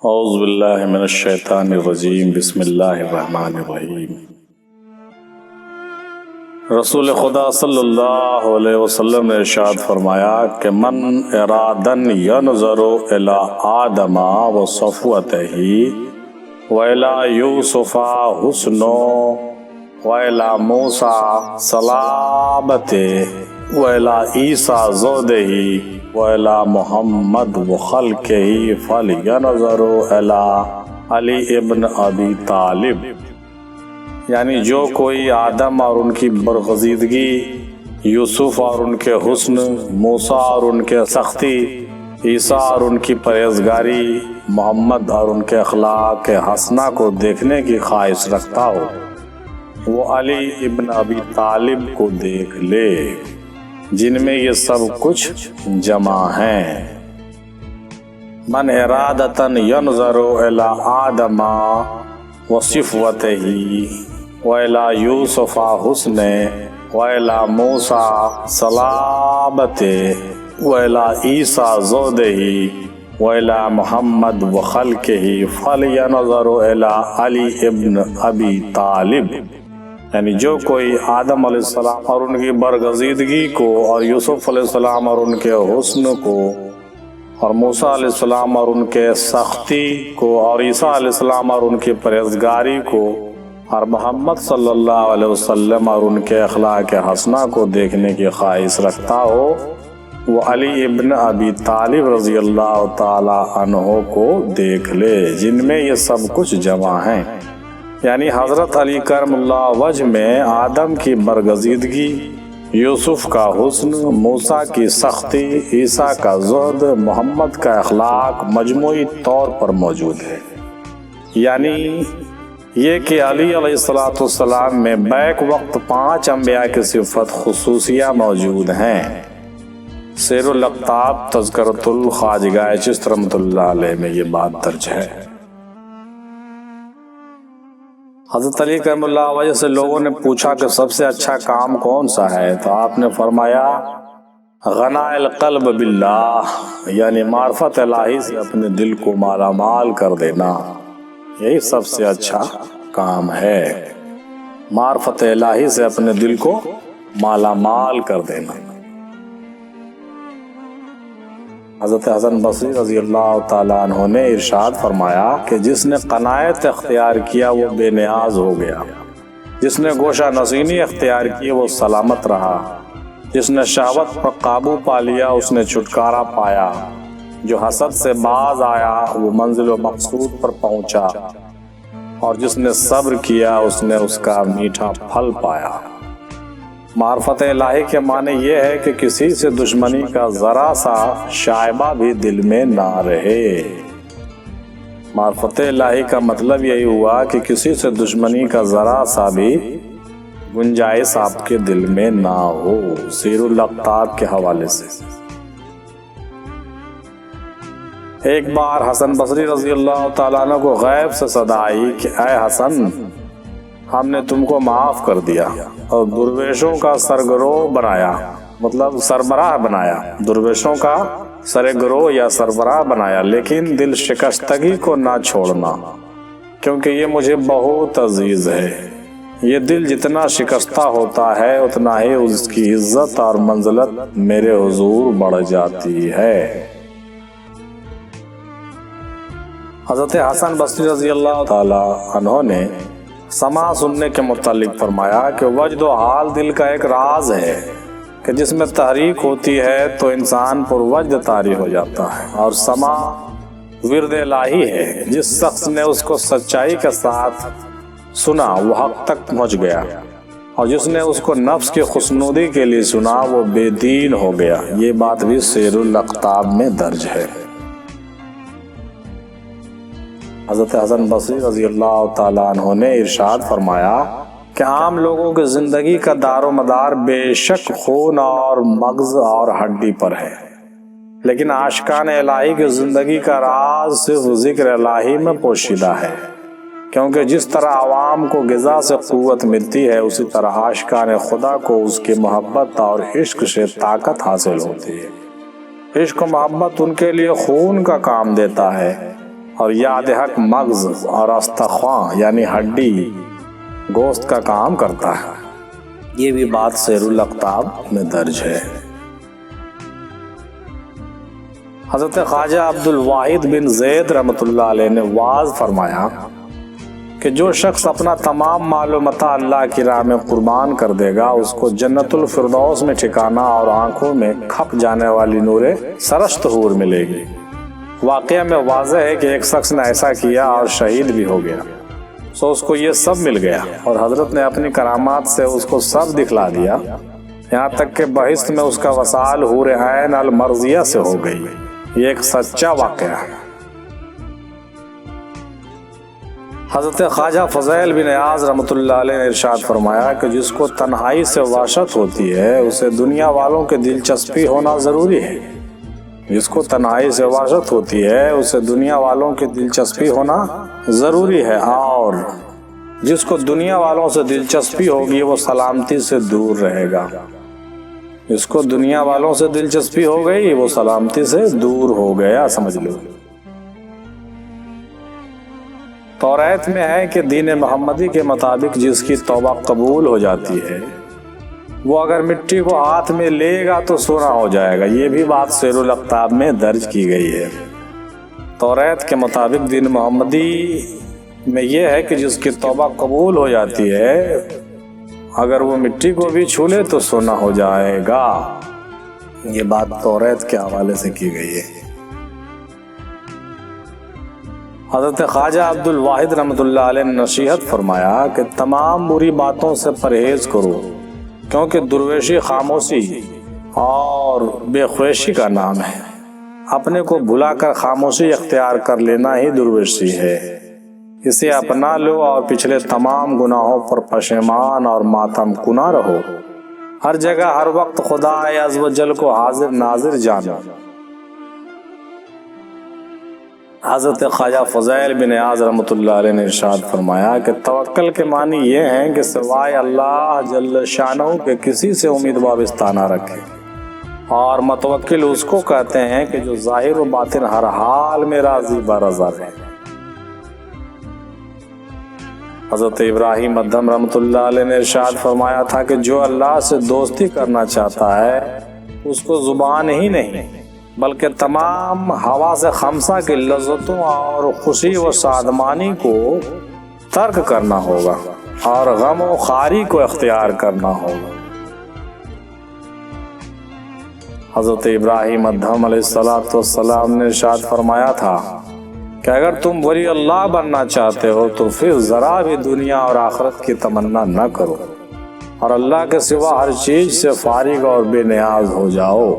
اعوذ باللہ من الشیطان الرجیم بسم اللہ الرحمن الرحیم۔ رسول خدا صلی اللہ علیہ وسلم نے ارشاد فرمایا کہ من ارادن ینظر الی آدم و صفوتہ و الی یوسف حسن و الی موسیٰ صلابتہ و الی عیسیٰ زودہ وَإِلَى محمد وخلقہ فَلْيَنْظُرْ إِلَى علی ابن ابی طالب، یعنی جو کوئی آدم اور ان کی برگزیدگی، یوسف اور ان کے حسن، موسیٰ اور ان کے سختی، عیسیٰ اور ان کی پرہیزگاری، محمد اور ان کے اخلاق حسنہ کو دیکھنے کی خواہش رکھتا ہو، وہ علی ابن ابی طالب کو دیکھ لے، جن میں یہ سب کچھ جمع ہیں۔ من ارادتن ینظر الی آدم و صفوتہ و الی یوسف حسن و الی موسیٰ صلابتہ و الی عیسیٰ زودہ و الی محمد و خلقہ فَلْيَنْظُرْ الی علی ابن ابی طالب، یعنی جو کوئی آدم علیہ السلام اور ان کی برگزیدگی کو، اور یوسف علیہ السلام اور ان کے حسن کو، اور موسیٰ علیہ السلام اور ان کے سختی کو، اور عیسیٰ علیہ السلام اور ان کی پرہیزگاری کو، اور محمد صلی اللہ علیہ وسلم اور ان کے اخلاق حسنہ کو دیکھنے کی خواہش رکھتا ہو، وہ علی ابن ابی طالب رضی اللہ تعالی عنہ کو دیکھ لے، جن میں یہ سب کچھ جمع ہیں۔ یعنی حضرت علی کرم اللہ وجہ میں آدم کی برگزیدگی، یوسف کا حسن، موسیٰ کی سختی، عیسیٰ کا زہد، محمد کا اخلاق مجموعی طور پر موجود ہے۔ یعنی یہ کہ علی علیہ السلام میں بیک وقت 5 انبیاء کی صفت خصوصیہ موجود ہیں۔ سیر الاقطاب تذکرۃ الخواجہ چشت رحمۃ اللہ علیہ میں یہ بات درج ہے۔ حضرت علی کرم اللہ وجہ سے لوگوں نے پوچھا کہ سب سے اچھا کام کون سا ہے، تو آپ نے فرمایا غنا القلب باللہ، یعنی معرفت الہی سے اپنے دل کو مالا مال کر دینا، یہی سب سے اچھا کام ہے۔ معرفت الہی سے اپنے دل کو مالا مال کر دینا۔ حضرت حسن بصری رضی اللہ تعالیٰ عنہ نے ارشاد فرمایا کہ جس نے قناعت اختیار کیا وہ بے نیاز ہو گیا، جس نے گوشہ نشینی اختیار کی وہ سلامت رہا، جس نے شہوت پر قابو پا لیا اس نے چھٹکارا پایا، جو حسد سے باز آیا وہ منزل و مقصود پر پہنچا، اور جس نے صبر کیا اس نے اس کا میٹھا پھل پایا۔ معرفت الہی کے معنی یہ ہے کہ کسی سے دشمنی کا ذرا سا شائبہ بھی دل میں نہ رہے۔ معرفت الہی کا مطلب یہی ہوا کہ کسی سے دشمنی کا ذرا سا بھی گنجائش آپ کے دل میں نہ ہو۔ سیر الاقطاب کے حوالے سے ایک بار حسن بصری رضی اللہ تعالیٰ عنہ کو غیب سے صدا آئی کہ اے حسن، ہم نے تم کو معاف کر دیا اور درویشوں کا سرگروہ بنایا، مطلب سربراہ بنایا، درویشوں کا سرگروہ یا سربراہ بنایا، لیکن دل شکستگی کو نہ چھوڑنا، کیونکہ یہ مجھے بہت عزیز ہے۔ یہ دل جتنا شکستہ ہوتا ہے اتنا ہی اس کی عزت اور منزلت میرے حضور بڑھ جاتی ہے۔ حضرت حسن بصری رضی اللہ تعالی عنہ نے سماع سننے کے متعلق فرمایا کہ وجد و حال دل کا ایک راز ہے کہ جس میں تحریک ہوتی ہے تو انسان پر وجد طاری ہو جاتا ہے، اور سماع ورد الہی ہے۔ جس شخص نے اس کو سچائی کے ساتھ سنا وہ حق تک پہنچ گیا، اور جس نے اس کو نفس کی خوشنودی کے لیے سنا وہ بے دین ہو گیا۔ یہ بات بھی سیر الاقطاب میں درج ہے۔ حضرت حسن بصری رضی اللہ تعالیٰ عنہ نے ارشاد فرمایا کہ عام لوگوں کی زندگی کا دار و مدار بے شک خون اور مغز اور ہڈی پر ہے، لیکن عاشقان الہی کی زندگی کا راز صرف ذکر الہی میں پوشیدہ ہے، کیونکہ جس طرح عوام کو غذا سے قوت ملتی ہے اسی طرح عاشقان خدا کو اس کی محبت اور عشق سے طاقت حاصل ہوتی ہے۔ عشق و محبت ان کے لیے خون کا کام دیتا ہے، اور یاد حق مغز اور استخواں یعنی ہڈی گوشت کا کام کرتا ہے۔ یہ بھی بات سیر الاقطاب میں درج ہے۔ حضرت خواجہ عبد الواحد بن زید رحمۃ اللہ علیہ نے واعظ فرمایا کہ جو شخص اپنا تمام مال و متاع اللہ کی راہ میں قربان کر دے گا اس کو جنت الفردوس میں ٹھکانہ اور آنکھوں میں کھپ جانے والی نور سرشت حور ملے گی۔ واقعہ میں واضح ہے کہ ایک شخص نے ایسا کیا اور شہید بھی ہو گیا، سو اس کو یہ سب مل گیا، اور حضرت نے اپنی کرامات سے اس کو سب دکھلا دیا، یہاں تک کہ بہشت میں اس کا وصال حور عین المرضیہ سے ہو گئی۔ یہ ایک سچا واقعہ ہے۔ حضرت خواجہ فضیل بن عیاض رحمۃ اللہ علیہ نے ارشاد فرمایا کہ جس کو تنہائی سے وحشت ہوتی ہے اسے دنیا والوں کی دلچسپی ہونا ضروری ہے۔ جس کو تنہائی سے وحشت ہوتی ہے اسے دنیا والوں کی دلچسپی ہونا ضروری ہے، اور جس کو دنیا والوں سے دلچسپی ہوگی وہ سلامتی سے دور رہے گا۔ جس کو دنیا والوں سے دلچسپی ہو گئی وہ سلامتی سے دور ہو گیا، سمجھ لو۔ توریت میں ہے کہ دین محمدی کے مطابق جس کی توبہ قبول ہو جاتی ہے وہ اگر مٹی کو ہاتھ میں لے گا تو سونا ہو جائے گا۔ یہ بھی بات سیر الاقطاب میں درج کی گئی ہے۔ توریت کے مطابق دین محمدی میں یہ ہے کہ جس کی توبہ قبول ہو جاتی ہے اگر وہ مٹی کو بھی چھو لے تو سونا ہو جائے گا۔ یہ بات توریت کے حوالے سے کی گئی ہے۔ حضرت خواجہ عبد الواحد رحمۃ اللہ علیہ نے نصیحت فرمایا کہ تمام بری باتوں سے پرہیز کرو، کیونکہ درویشی خاموشی اور بے خویشی کا نام ہے۔ اپنے کو بھلا کر خاموشی اختیار کر لینا ہی درویشی ہے۔ اسے اپنا لو اور پچھلے تمام گناہوں پر پشیمان اور ماتم کنا رہو۔ ہر جگہ ہر وقت خدا عز و جل کو حاضر ناظر جانو۔ حضرت خواجہ فضیل بن عیاض رحمۃ اللہ علیہ نے ارشاد فرمایا کہ توکل کے معنی یہ ہیں کہ سوائے اللہ جل شانہ کے کسی سے امید وابستہ نہ رکھے، اور متوکل اس کو کہتے ہیں کہ جو ظاہر و باطن ہر حال میں راضی برضا رہے۔ حضرت ابراہیم ادھم رحمۃ اللہ علیہ نے ارشاد فرمایا تھا کہ جو اللہ سے دوستی کرنا چاہتا ہے اس کو زبان ہی نہیں بلکہ تمام حواس خمسہ کی لذتوں اور خوشی و شادمانی کو ترک کرنا ہوگا اور غم و خواری کو اختیار کرنا ہوگا۔ حضرت ابراہیم ادھم علیہ السلام نے ارشاد فرمایا تھا کہ اگر تم ولی اللہ بننا چاہتے ہو تو پھر ذرا بھی دنیا اور آخرت کی تمنا نہ کرو، اور اللہ کے سوا ہر چیز سے فارغ اور بے نیاز ہو جاؤ،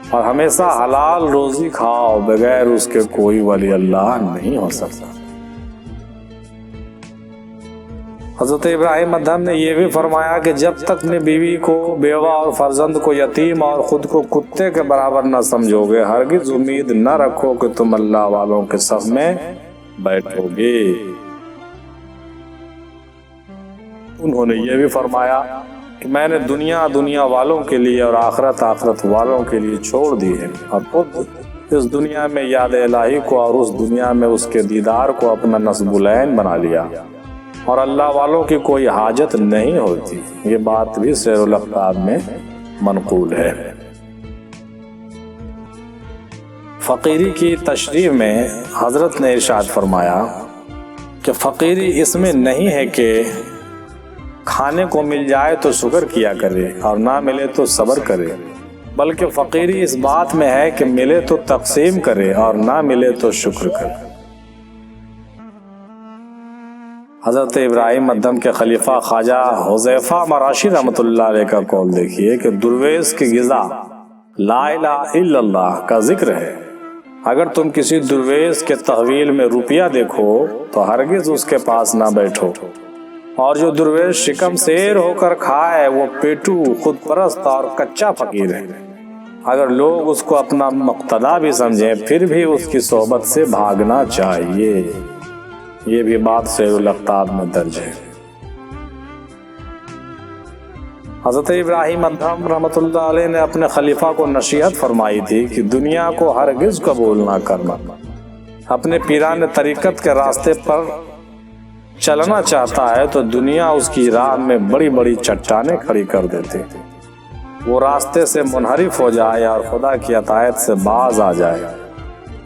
اور ہمیشہ حلال روزی کھاؤ، بغیر اس کے کوئی ولی اللہ نہیں ہو سکتا۔ حضرت ابراہیم ادھم نے یہ بھی فرمایا کہ جب تک اپنی بیوی کو، بیوہ اور فرزند کو یتیم اور خود کو کتے کے برابر نہ سمجھو گے ہرگز امید نہ رکھو کہ تم اللہ والوں کے صف میں بیٹھو گے۔ انہوں نے یہ بھی فرمایا کہ میں نے دنیا والوں کے لیے اور آخرت والوں کے لیے چھوڑ دی ہے، اور خود اس دنیا میں یاد الہی کو اور اس دنیا میں اس کے دیدار کو اپنا نصب العین بنا لیا، اور اللہ والوں کی کوئی حاجت نہیں ہوتی۔ یہ بات بھی سیر الاقطاب میں منقول ہے۔ فقیری کی تشریح میں حضرت نے ارشاد فرمایا کہ فقیری اس میں نہیں ہے کہ کھانے کو مل جائے تو شکر کیا کرے اور نہ ملے تو صبر کرے، بلکہ فقیری اس بات میں ہے کہ ملے تو تقسیم کرے اور نہ ملے تو شکر کرے۔ حضرت ابراہیم ادھم کے خلیفہ خواجہ حذیفہ مراشی رحمۃ اللہ علیہ کا قول دیکھیے کہ درویش کی غذا لا الہ الا اللہ کا ذکر ہے۔ اگر تم کسی درویش کے تحویل میں روپیہ دیکھو تو ہرگز اس کے پاس نہ بیٹھو، اور جو درویش شکم سیر ہو کر کھائے وہ پیٹو، خود پرست اور کچا فقیر ہے۔ اگر لوگ اس کو اپنا مقتدا بھی سمجھیں پھر بھی اس کی صحبت سے بھاگنا چاہیے۔ یہ بھی بات سیر الاقطاب میں درج ہے۔ حضرت ابراہیم ادھم رحمۃ اللہ علیہ نے اپنے خلیفہ کو نصیحت فرمائی تھی کہ دنیا کو ہرگز قبول نہ کرنا، اپنے پیران طریقت کے راستے پر چلنا چاہتا ہے تو دنیا اس کی راہ میں بڑی بڑی چٹانیں کھڑی کر دیتی، وہ راستے سے منحرف ہو جائے اور خدا کی اطاعت سے باز آ جائے۔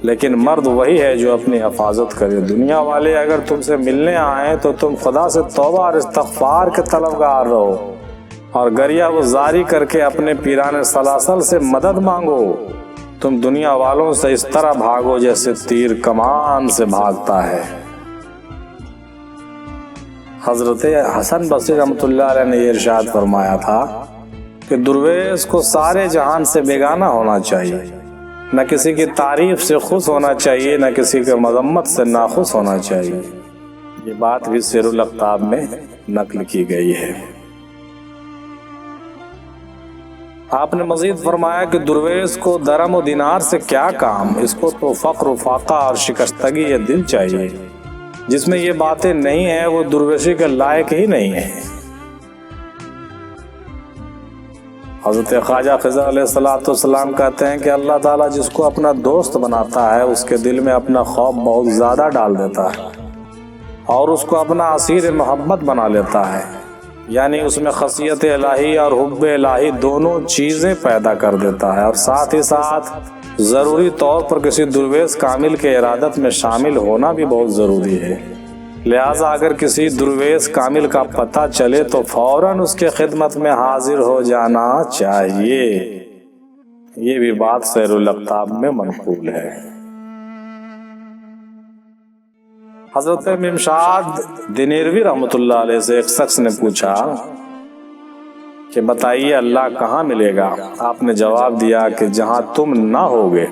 لیکن مرد وہی ہے جو اپنی حفاظت کرے۔ دنیا والے اگر تم سے ملنے آئیں تو تم خدا سے توبہ اور استغفار کے طلبگار رہو اور گریہ گزاری کر کے اپنے پیران سلاسل سے مدد مانگو۔ تم دنیا والوں سے اس طرح بھاگو جیسے تیر کمان سے بھاگتا ہے۔ حضرت حسن بصری رحمۃ اللہ علیہ نے یہ ارشاد فرمایا تھا کہ درویش کو سارے جہان سے بیگانہ ہونا چاہیے، نہ کسی کی تعریف سے خوش ہونا چاہیے، نہ کسی کے مذمت سے ناخوش ہونا چاہیے۔ یہ بات بھی سیر الاقطاب میں نقل کی گئی ہے۔ آپ نے مزید فرمایا کہ درویش کو درم و دینار سے کیا کام، اس کو تو فقر و فاقہ اور شکستگی یہ دل چاہیے۔ جس میں یہ باتیں نہیں ہیں وہ درویشی کے لائق ہی نہیں ہے۔ حضرت خواجہ خضر علیہ السلام کہتے ہیں کہ اللہ تعالیٰ جس کو اپنا دوست بناتا ہے اس کے دل میں اپنا خوف بہت زیادہ ڈال دیتا ہے اور اس کو اپنا اسیر محبت بنا لیتا ہے، یعنی اس میں خشیت الہی اور حب الہی دونوں چیزیں پیدا کر دیتا ہے، اور ساتھ ہی ساتھ ضروری طور پر کسی درویش کامل کے ارادت میں شامل ہونا بھی بہت ضروری ہے۔ لہٰذا اگر کسی درویش کامل کا پتہ چلے تو فوراً اس کے خدمت میں حاضر ہو جانا چاہیے۔ یہ بھی بات سیر الاقطاب میں منقول ہے۔ حضرت ممشاد دنیروی رحمۃ اللہ علیہ سے ایک شخص نے پوچھا کہ بتائیے اللہ کہاں ملے گا؟ آپ نے جواب دیا کہ جہاں تم نہ ہوگے۔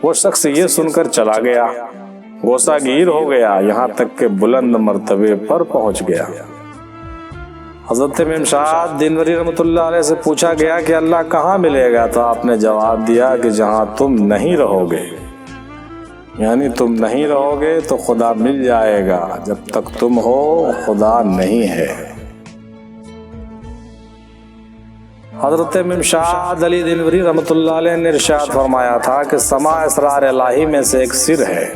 وہ شخص یہ سن کر چلا گیا، غصہ گیر ہو گیا، یہاں تک کہ بلند مرتبے پر پہنچ گیا۔ حضرت ممشاد دنوری رحمۃ اللہ علیہ سے پوچھا گیا کہ اللہ کہاں ملے گا؟ تو آپ نے جواب دیا کہ جہاں تم نہیں رہو گے، یعنی تم نہیں رہو گے تو خدا مل جائے گا، جب تک تم ہو خدا نہیں ہے۔ حضرت ممشاد علی دنوری رحمۃ اللہ علیہ نے ارشاد فرمایا تھا کہ سما اسرار الہی میں سے ایک سر ہے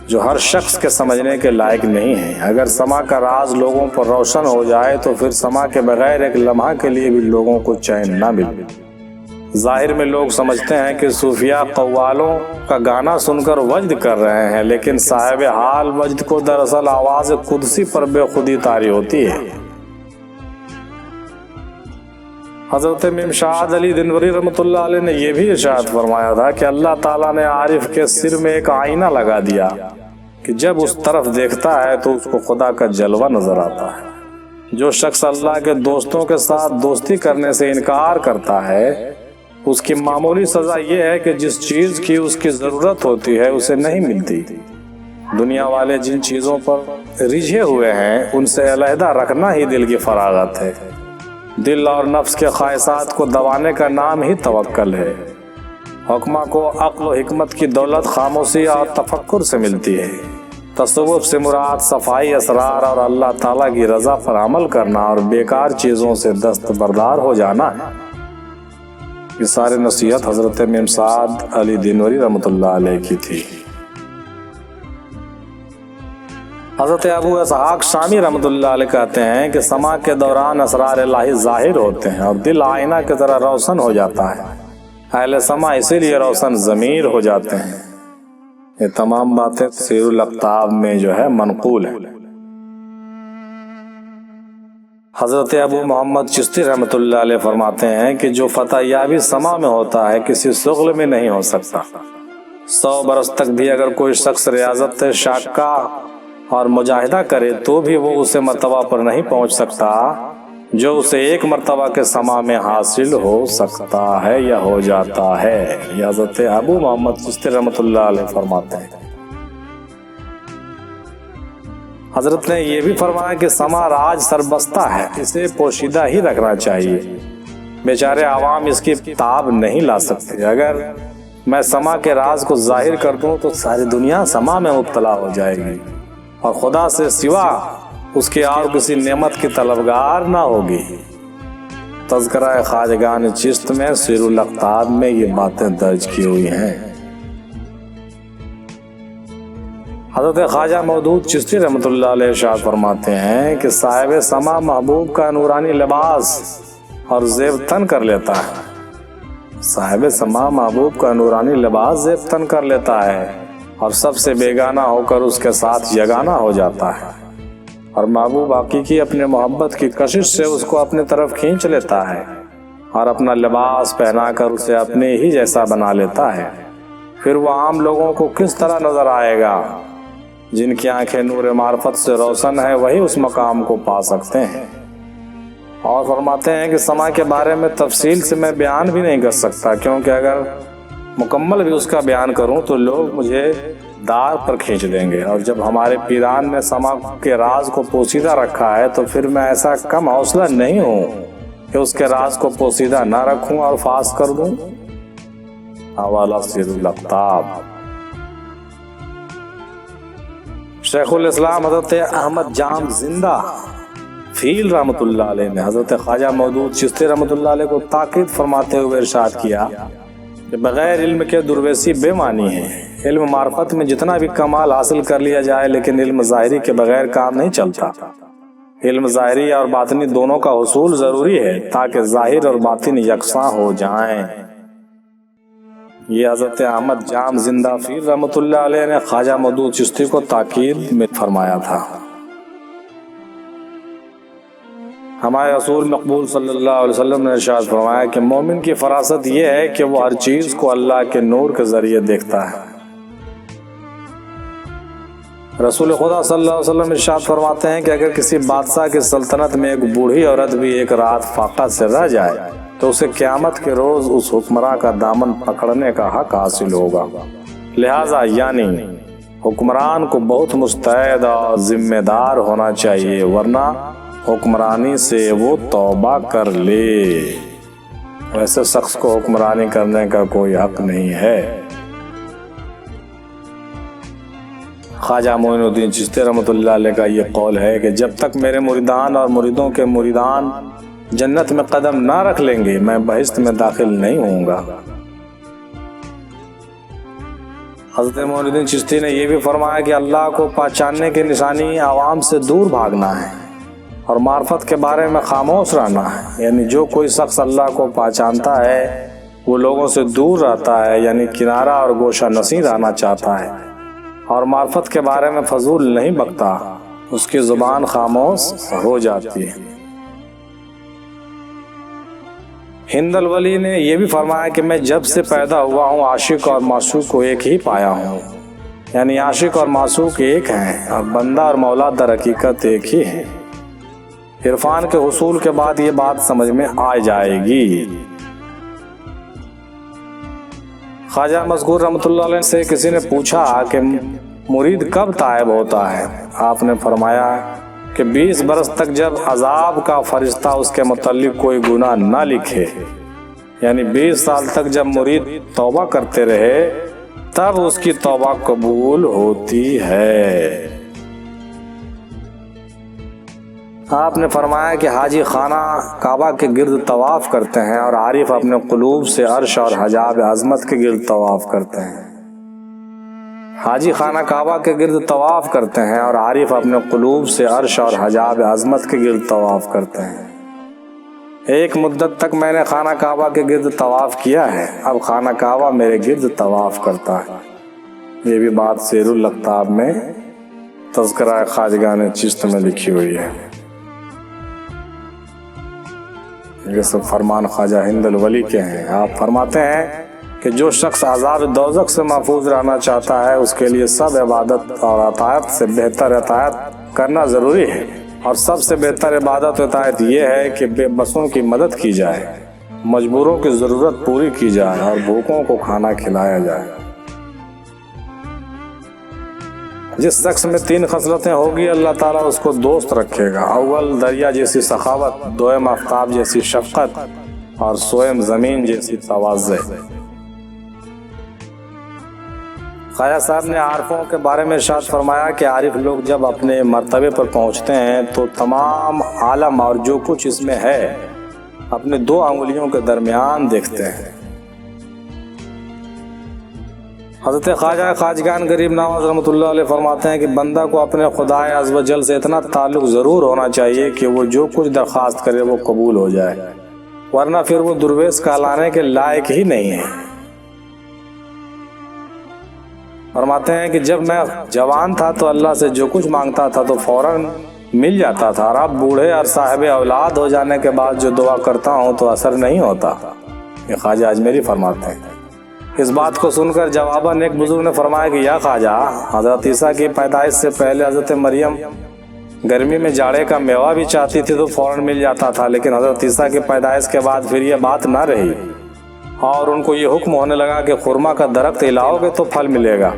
جو ہر شخص کے سمجھنے کے لائق نہیں ہے۔ اگر سما کا راز لوگوں پر روشن ہو جائے تو پھر سما کے بغیر ایک لمحہ کے لیے بھی لوگوں کو چین نہ ملے۔ ظاہر میں لوگ سمجھتے ہیں کہ صوفیاء قوالوں کا گانا سن کر وجد کر رہے ہیں، لیکن صاحب حال وجد کو دراصل آواز قدسی پر بے خودی طاری ہوتی ہے۔ حضرت ممشاد علی دنوری رحمۃ اللہ علیہ نے یہ بھی ارشاد فرمایا تھا کہ اللہ تعالیٰ نے عارف کے سر میں ایک آئینہ لگا دیا کہ جب اس طرف دیکھتا ہے تو اس کو خدا کا جلوہ نظر آتا ہے۔ جو شخص اللہ کے دوستوں کے ساتھ دوستی کرنے سے انکار کرتا ہے اس کی معمولی سزا یہ ہے کہ جس چیز کی اس کی ضرورت ہوتی ہے اسے نہیں ملتی۔ دنیا والے جن چیزوں پر رجھے ہوئے ہیں ان سے علیحدہ رکھنا ہی دل کی فراغت ہے۔ دل اور نفس کے خواہشات کو دبانے کا نام ہی توکل ہے۔ حکمہ کو عقل و حکمت کی دولت خاموشی اور تفکر سے ملتی ہے۔ تصوف سے مراد صفائی اسرار اور اللہ تعالیٰ کی رضا پر عمل کرنا اور بیکار چیزوں سے دستبردار ہو جانا ہے۔ یہ سارے نصیحت حضرت ممشاد علی دنوری رحمۃ اللہ علیہ کی تھی۔ حضرت ابو اسحاق شامی رحمۃ اللہ علیہ کہتے ہیں کہ سما کے دوران اسرار الہی ظاہر ہوتے ہیں اور دل آئینہ کی طرح روشن ہو جاتا ہے۔ اہل سما اسی لیے روشن ضمیر ہو جاتے ہیں۔ یہ تمام باتیں سیر الاقطاب میں جو ہے منقول ہیں۔ حضرت ابو محمد چشتی رحمۃ اللہ علیہ فرماتے ہیں کہ جو فتح یابی سما میں ہوتا ہے کسی شغل میں نہیں ہو سکتا۔ 100 برس تک بھی اگر کوئی شخص ریاضت شاکہ اور مجاہدہ کرے تو بھی وہ اسے مرتبہ پر نہیں پہنچ سکتا جو اسے ایک مرتبہ کے سما میں حاصل ہو سکتا ہے یا ہو جاتا ہے۔ یہ حضرت ابو محمد چشتی رحمۃ اللہ علیہ فرماتے ہیں۔ حضرت نے یہ بھی فرمایا کہ سما راج سربستہ ہے، اسے پوشیدہ ہی رکھنا چاہیے، بیچارے عوام اس کی تاب نہیں لا سکتے۔ اگر میں سما کے راز کو ظاہر کر دوں تو ساری دنیا سما میں مبتلا ہو جائے گی اور خدا سے سوا اس کے اور کسی نعمت کی طلبگار نہ ہوگی۔ تذکرہ خواجگان چشت میں سیر الاقطاب میں یہ باتیں درج کی ہوئی ہیں۔ حضرت خواجہ مودود چشتی رحمۃ اللہ علیہ ارشاد فرماتے ہیں کہ صاحب سما محبوب کا نورانی لباس اور زیب تن کر لیتا ہے، صاحب سما محبوب کا نورانی لباس زیب تن کر لیتا ہے اور سب سے بیگانہ ہو کر اس کے ساتھ یگانہ ہو جاتا ہے، اور محبوب حقیقی اپنے محبت کی کشش سے اس کو اپنی طرف کھینچ لیتا ہے اور اپنا لباس پہنا کر اسے اپنے ہی جیسا بنا لیتا ہے۔ پھر وہ عام لوگوں کو کس طرح نظر آئے گا؟ جن کی آنکھیں نور معرفت سے روشن ہے وہی اس مقام کو پا سکتے ہیں۔ اور فرماتے ہیں کہ سما کے بارے میں تفصیل سے میں بیان بھی نہیں کر سکتا، کیونکہ اگر مکمل بھی اس کا بیان کروں تو لوگ مجھے دار پر کھینچ دیں گے، اور جب ہمارے پیران نے سما کے راز کو پوشیدہ رکھا ہے تو پھر میں ایسا کم حوصلہ نہیں ہوں کہ اس کے راز کو پوشیدہ نہ رکھوں اور فاش کر دوں۔ حوالہ سیر الاقطاب۔ شیخ الاسلام حضرت احمد جام زندہ فیل رحمۃ اللہ علیہ نے حضرت خواجہ مودود چشتی رحمۃ اللہ علیہ کو تاکید فرماتے ہوئے ارشاد کیا کہ بغیر علم کے درویشی بے معنی ہے۔ علم معرفت میں جتنا بھی کمال حاصل کر لیا جائے لیکن علم ظاہری کے بغیر کام نہیں چلتا۔ علم ظاہری اور باطنی دونوں کا حصول ضروری ہے تاکہ ظاہر اور باطن یکساں ہو جائیں۔ یہ حضرت احمد جام زندہ فیل رحمۃ اللہ علیہ نے خواجہ مودود چشتی کو تاکید میں فرمایا تھا۔ ہمارے رسول مقبول صلی اللہ علیہ وسلم نے ارشاد فرمایا کہ مومن کی فراست یہ ہے کہ وہ ہر چیز کو اللہ کے نور کے ذریعے دیکھتا ہے۔ رسول خدا صلی اللہ علیہ وسلم ارشاد فرماتے ہیں کہ اگر کسی بادشاہ کی سلطنت میں ایک بوڑھی عورت بھی ایک رات فاقہ سے رہ جائے تو اسے قیامت کے روز اس حکمراں کا دامن پکڑنے کا حق حاصل ہوگا۔ لہٰذا یعنی حکمران کو بہت مستعد اور ذمہ دار ہونا چاہیے، ورنہ حکمرانی سے وہ توبہ کر لے۔ ویسے شخص کو حکمرانی کرنے کا کوئی حق نہیں ہے۔ خواجہ معین الدین چشتی رحمۃ اللہ علیہ کا یہ قول ہے کہ جب تک میرے مریدان اور مریدوں کے مریدان جنت میں قدم نہ رکھ لیں گے میں بہشت میں داخل نہیں ہوں گا۔ حضرت معین الدین چشتی نے یہ بھی فرمایا کہ اللہ کو پہچاننے کی نشانی عوام سے دور بھاگنا ہے اور معرفت کے بارے میں خاموش رہنا ہے، یعنی جو کوئی شخص اللہ کو پہچانتا ہے وہ لوگوں سے دور رہتا ہے، یعنی کنارہ اور گوشہ نشین رہنا چاہتا ہے، اور معرفت کے بارے میں فضول نہیں بکتا، اس کی زبان خاموش ہو جاتی ہے۔ ہند الولی نے یہ بھی فرمایا کہ میں جب سے پیدا ہوا ہوں عاشق اور معشوق کو ایک ہی پایا ہوں، یعنی عاشق اور معشوق ایک ہیں اور بندہ اور مولا در حقیقت ایک ہی ہے۔ عرفان کے حصول کے بعد یہ بات سمجھ میں آ جائے گی۔ خواجہ مذکور رحمۃ اللہ علیہ سے کسی نے پوچھا کہ مرید کب تائب ہوتا ہے؟ آپ نے فرمایا کہ 20 برس تک جب عذاب کا فرشتہ اس کے متعلق کوئی گناہ نہ لکھے، یعنی 20 سال تک جب مرید توبہ کرتے رہے تب اس کی توبہ قبول ہوتی ہے۔ آپ نے فرمایا کہ حاجی خانہ کعبہ کے گرد طواف کرتے ہیں اور عارف اپنے قلوب سے عرش اور حجاب عظمت کے گرد طواف کرتے ہیں۔ حاجی خانہ کعبہ کے گرد طواف کرتے ہیں اور عارف اپنے قلوب سے عرش اور حجاب عظمت کے گرد طواف کرتے ہیں۔ ایک مدت تک میں نے خانہ کعبہ کے گرد طواف کیا ہے، اب خانہ کعبہ میرے گرد طواف کرتا ہے۔ یہ بھی بات سیر الاقطاب میں تذکرہ خواجگان چشت میں لکھی ہوئی ہے۔ یہ سب فرمان خواجہ ہند الولی کے ہیں۔ آپ فرماتے ہیں کہ جو شخص عذاب دوزخ سے محفوظ رہنا چاہتا ہے اس کے لیے سب عبادت اور اطاعت سے بہتر اطاعت کرنا ضروری ہے، اور سب سے بہتر عبادت و اطاعت یہ ہے کہ بے بسوں کی مدد کی جائے، مجبوروں کی ضرورت پوری کی جائے اور بھوکوں کو کھانا کھلایا جائے۔ جس شخص میں 3 خصلتیں ہوگی اللہ تعالیٰ اس کو دوست رکھے گا۔ اول دریا جیسی سخاوت، دوم آفتاب جیسی شفقت اور سوئم زمین جیسی تواضع۔ خواجہ صاحب نے عارفوں کے بارے میں ارشاد فرمایا کہ عارف لوگ جب اپنے مرتبے پر پہنچتے ہیں تو تمام عالم اور جو کچھ اس میں ہے اپنے 2 انگلیوں کے درمیان دیکھتے ہیں۔ حضرت خواجہ خواجگان غریب نواز رحمۃ اللہ علیہ فرماتے ہیں کہ بندہ کو اپنے خدائے عز و جل سے اتنا تعلق ضرور ہونا چاہیے کہ وہ جو کچھ درخواست کرے وہ قبول ہو جائے، ورنہ پھر وہ درویش کہلانے کے لائق ہی نہیں ہے۔ فرماتے ہیں کہ جب میں جوان تھا تو اللہ سے جو کچھ مانگتا تھا تو فوراً مل جاتا تھا، اور اب بوڑھے اور صاحب اولاد ہو جانے کے بعد جو دعا کرتا ہوں تو اثر نہیں ہوتا۔ یہ خواجہ اجمیری فرماتے ہیں۔ اس بات کو سن کر جواباً ایک بزرگ نے فرمایا کہ یا خواجہ، حضرت عیسیٰ کی پیدائش سے پہلے حضرت مریم گرمی میں جاڑے کا میوہ بھی چاہتی تھی تو فوراً مل جاتا تھا، لیکن حضرت عیسیٰ کی پیدائش کے بعد پھر یہ بات نہ رہی، اور ان کو یہ حکم ہونے لگا کہ خرما کا درخت ہلاؤ گے تو پھل ملے گا،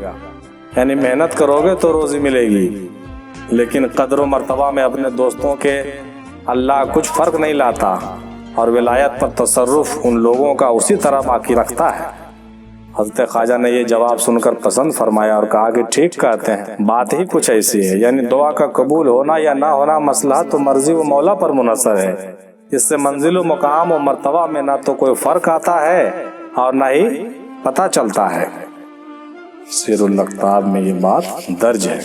یعنی محنت کرو گے تو روزی ملے گی، لیکن قدر و مرتبہ میں اپنے دوستوں کے اللہ کچھ فرق نہیں لاتا، اور ولایت پر تصرف ان لوگوں کا اسی طرح باقی رکھتا ہے۔ حضرت خواجہ نے یہ جواب سن کر پسند فرمایا اور کہا کہ ٹھیک کہتے ہیں، بات ہی کچھ ایسی ہے، یعنی دعا کا قبول ہونا یا نہ ہونا مسئلہ تو مرضی و مولا پر منحصر ہے، اس سے منزل و مقام و مرتبہ میں نہ تو کوئی فرق آتا ہے اور نہ ہی پتہ چلتا ہے۔ سیر الاقطاب میں یہ بات درج ہے۔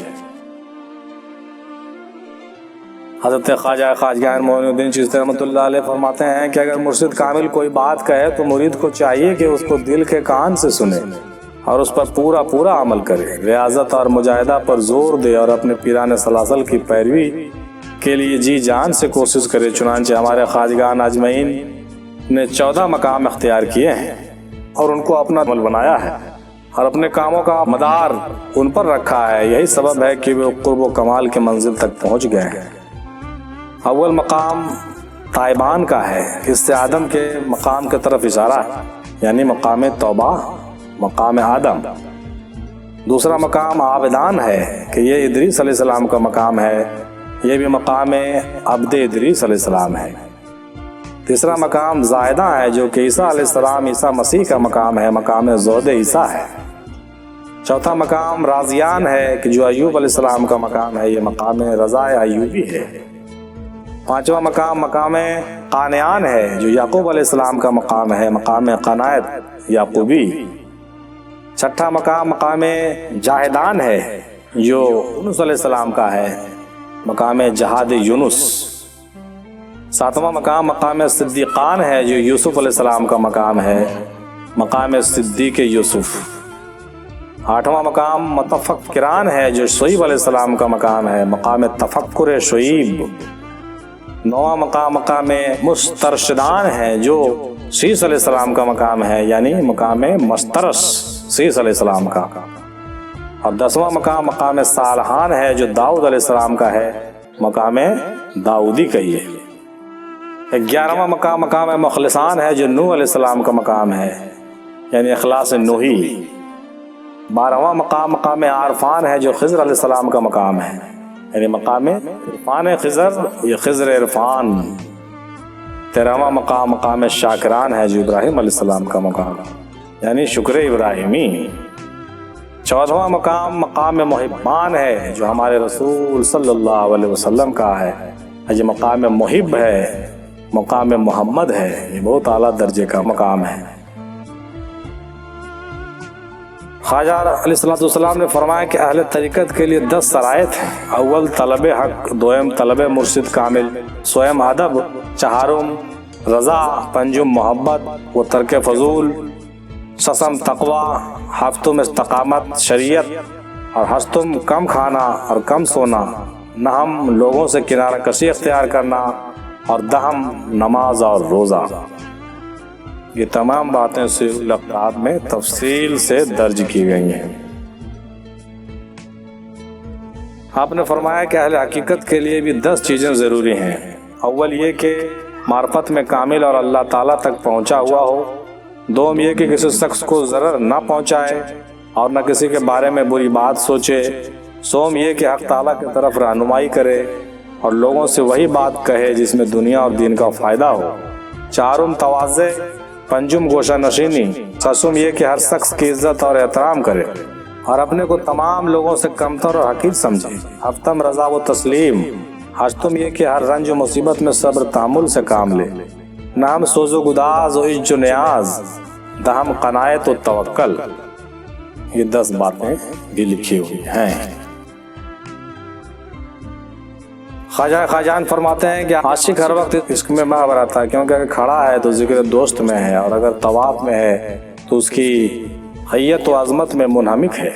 حضرت خواجہ خواجگان معین الدین چشتی رحمۃ اللہ علیہ فرماتے ہیں کہ اگر مرشد کامل کوئی بات کہے تو مرید کو چاہیے کہ اس کو دل کے کان سے سنے اور اس پر پورا عمل کرے، ریاضت اور مجاہدہ پر زور دے اور اپنے پیران سلاسل کی پیروی کے لیے جی جان سے کوشش کرے۔ چنانچہ ہمارے خواجگان اجمعین نے 14 مقام اختیار کیے ہیں اور ان کو اپنا عمل بنایا ہے اور اپنے کاموں کا مدار ان پر رکھا ہے، یہی سبب ہے کہ وہ قرب و کمال کے منزل تک پہنچ گئے ہیں۔ اول مقام تائبان کا ہے، اس سے آدم کے مقام کی طرف اشارہ ہے، یعنی مقام توبہ، مقام آدم۔ دوسرا مقام عابدان ہے کہ یہ ادریس علیہ السلام کا مقام ہے، یہ بھی مقام عبد ادریس علیہ السلام ہے۔ تیسرا مقام زائدہ ہے جو کہ عیسیٰ علیہ السلام عیسیٰ مسیح کا مقام ہے، مقام زود عیسیٰ ہے۔ چوتھا مقام راضیان ہے کہ جو ایوب علیہ السلام کا مقام ہے، یہ مقام رضا ایوبی ہے۔ پانچواں مقام قانعان ہے جو یعقوب علیہ السلام کا مقام ہے، مقام قناعت یعقوبی۔ چھٹا مقام جاہدان ہے جو یونس علیہ السلام کا ہے، مقام جہاد یونس۔ ساتواں مقام صدیقان ہے جو یوسف علیہ السلام کا مقام ہے، مقام صدیق یوسف۔ آٹھواں مقام متفکران ہے جو شعیب علیہ السلام کا مقام ہے، مقام تفکر شعیب۔ نواں مقام مسترشدان ہے جو شیس علیہ السلام کا مقام ہے، یعنی مقام مسترس شیس علیہ السلام کا۔ اور 10واں مقام صالحان ہے جو داؤد علیہ السلام کا ہے، مقام داؤدی کا ہی ہے۔ 11واں مقام مخلصان ہے جو نوح علیہ السلام کا مقام ہے، یعنی اخلاص نوحی۔ 12واں مقام عارفان ہے جو خضر علیہ السلام کا مقام ہے، یعنی مقام عرفان خضر، یہ خضر عرفان۔ 13واں مقام شاکران ہے جو ابراہیم علیہ السلام کا مقام، یعنی شکر ابراہیمی۔ 14واں مقام محبان ہے جو ہمارے رسول صلی اللہ علیہ وسلم کا ہے، یہ مقام محب ہے، مقام محمد ہے، یہ بہت اعلیٰ درجے کا مقام ہے۔ خواجہ علیہ السلام نے فرمایا کہ اہل طریقت کے لیے 10 شرائط ہیں۔ اول طلب حق، دوم طلب مرشد کامل، سوم ادب، چہارم رضا، پنجم محبت و ترک فضول، ششم تقوی، ہفتم استقامت شریعت، اور ہشتم کم کھانا اور کم سونا، نہم لوگوں سے کنارہ کشی اختیار کرنا، اور دہم نماز اور روزہ۔ یہ تمام باتیں سیر الاقطاب میں تفصیل سے درج کی گئی ہیں۔ آپ نے فرمایا کہ اہل حقیقت کے لیے بھی 10 چیزیں ضروری ہیں۔ اول یہ کہ معرفت میں کامل اور اللہ تعالیٰ تک پہنچا ہوا ہو۔ دوم یہ کہ کسی شخص کو ضرر نہ پہنچائے اور نہ کسی کے بارے میں بری بات سوچے۔ سوم یہ کہ حق تعالیٰ کی طرف رہنمائی کرے اور لوگوں سے وہی بات کہے جس میں دنیا اور دین کا فائدہ ہو۔ چارم تواضع، پنجم گوشہ نشینی، ششم یہ کہ ہر شخص کی عزت اور احترام کرے اور اپنے کو تمام لوگوں سے کمتر اور حقیر سمجھے۔ ہفتم رضا و تسلیم، ہشتم یہ کہ ہر رنج و مصیبت میں صبر تحمل سے کام لے۔ نام سوز و گداز و عج و نیاز، دہم قناعت و توکل۔ یہ 10 باتیں بھی لکھی ہوئی ہیں۔ خواجہ خواجان فرماتے ہیں کہ عاشق ہر وقت عشق میں مہو رہتا ہے، کیونکہ اگر کھڑا ہے تو ذکر دوست میں ہے، اور اگر طواف میں ہے تو اس کی حیت و عظمت میں منہمک ہے۔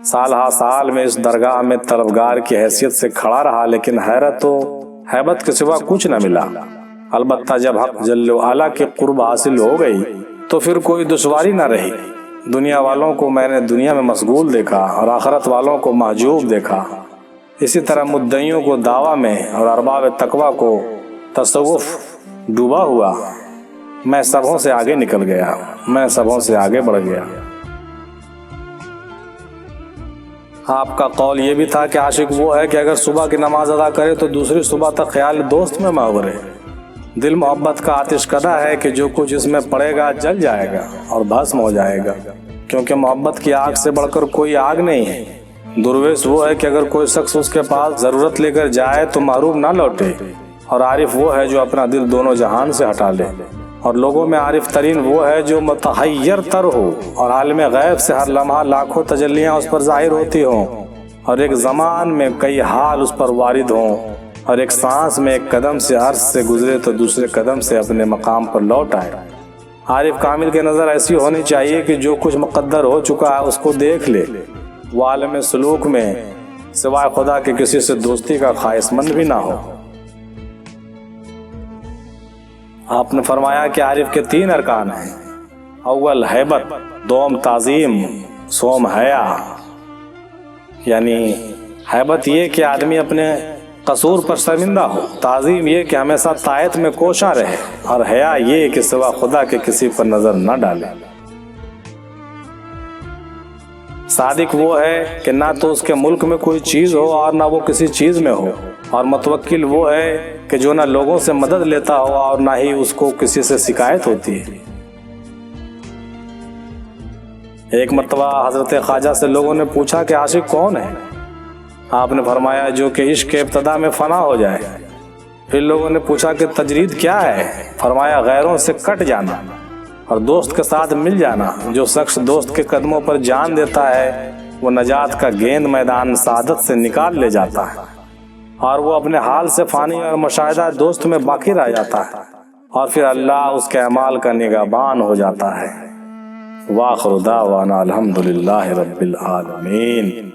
سال ہا سال میں اس درگاہ میں طلبگار کی حیثیت سے کھڑا رہا، لیکن حیرت و ہیبت کے سوا کچھ نہ ملا۔ البتہ جب حق جل و علا کی قرب حاصل ہو گئی تو پھر کوئی دشواری نہ رہی۔ دنیا والوں کو میں نے دنیا میں مشغول دیکھا اور آخرت والوں کو محجوب دیکھا۔ اسی طرح مدعیوں کو دعویٰ میں اور ارباب تقویٰ کو تصوف ڈوبا ہوا۔ میں سبوں سے آگے نکل گیا، میں سبوں سے آگے بڑھ گیا۔ آپ کا قول یہ بھی تھا کہ عاشق وہ ہے کہ اگر صبح کی نماز ادا کرے تو دوسری صبح تک خیال دوست میں محو رہے۔ دل محبت کا آتش کدہ ہے کہ جو کچھ اس میں پڑے گا جل جائے گا اور بھسم ہو جائے گا، کیونکہ محبت کی آگ سے بڑھ کر کوئی آگ نہیں ہے۔ درویش وہ ہے کہ اگر کوئی شخص اس کے پاس ضرورت لے کر جائے تو محروم نہ لوٹے، اور عارف وہ ہے جو اپنا دل دونوں جہان سے ہٹا لے، اور لوگوں میں عارف ترین وہ ہے جو متحیر تر ہو اور عالم غیب سے ہر لمحہ لاکھوں تجلیاں اس پر ظاہر ہوتی ہوں، اور ایک زمان میں کئی حال اس پر وارد ہوں، اور ایک سانس میں ایک قدم سے عرض سے گزرے تو دوسرے قدم سے اپنے مقام پر لوٹ آئے۔ عارف کامل کی نظر ایسی ہونی چاہیے کہ جو کچھ مقدر ہو چکا ہے اس کو دیکھ لے۔ وہ عالم سلوک میں سوائے خدا کے کسی سے دوستی کا خواہش مند بھی نہ ہو۔ آپ نے فرمایا کہ عارف کے 3 ارکان ہیں: اول ہیبت، دوم تعظیم، سوم حیا۔ یعنی ہیبت یہ کہ آدمی اپنے قصور پر شرمندہ ہو، تعظیم یہ کہ ہمیشہ طاعت میں کوشاں رہے، اور حیا یہ کہ سوا خدا کے کسی پر نظر نہ ڈالے۔ صادق وہ ہے کہ نہ تو اس کے ملک میں کوئی چیز ہو اور نہ وہ کسی چیز میں ہو، اور متوکل وہ ہے کہ جو نہ لوگوں سے مدد لیتا ہو اور نہ ہی اس کو کسی سے شکایت ہوتی ہے۔ ایک مرتبہ حضرت خواجہ سے لوگوں نے پوچھا کہ عاشق کون ہے؟ آپ نے فرمایا جو کہ عشق کے ابتدا میں فنا ہو جائے۔ پھر لوگوں نے پوچھا کہ تجرید کیا ہے؟ فرمایا غیروں سے کٹ جانا اور دوست کے ساتھ مل جانا۔ جو شخص دوست کے قدموں پر جان دیتا ہے وہ نجات کا گیند میدان سعادت سے نکال لے جاتا ہے، اور وہ اپنے حال سے فانی اور مشاہدہ دوست میں باقی رہ جاتا ہے، اور پھر اللہ اس کے اعمال کا نگہبان ہو جاتا ہے۔ وآخر دعوانا الحمدللہ رب العالمین۔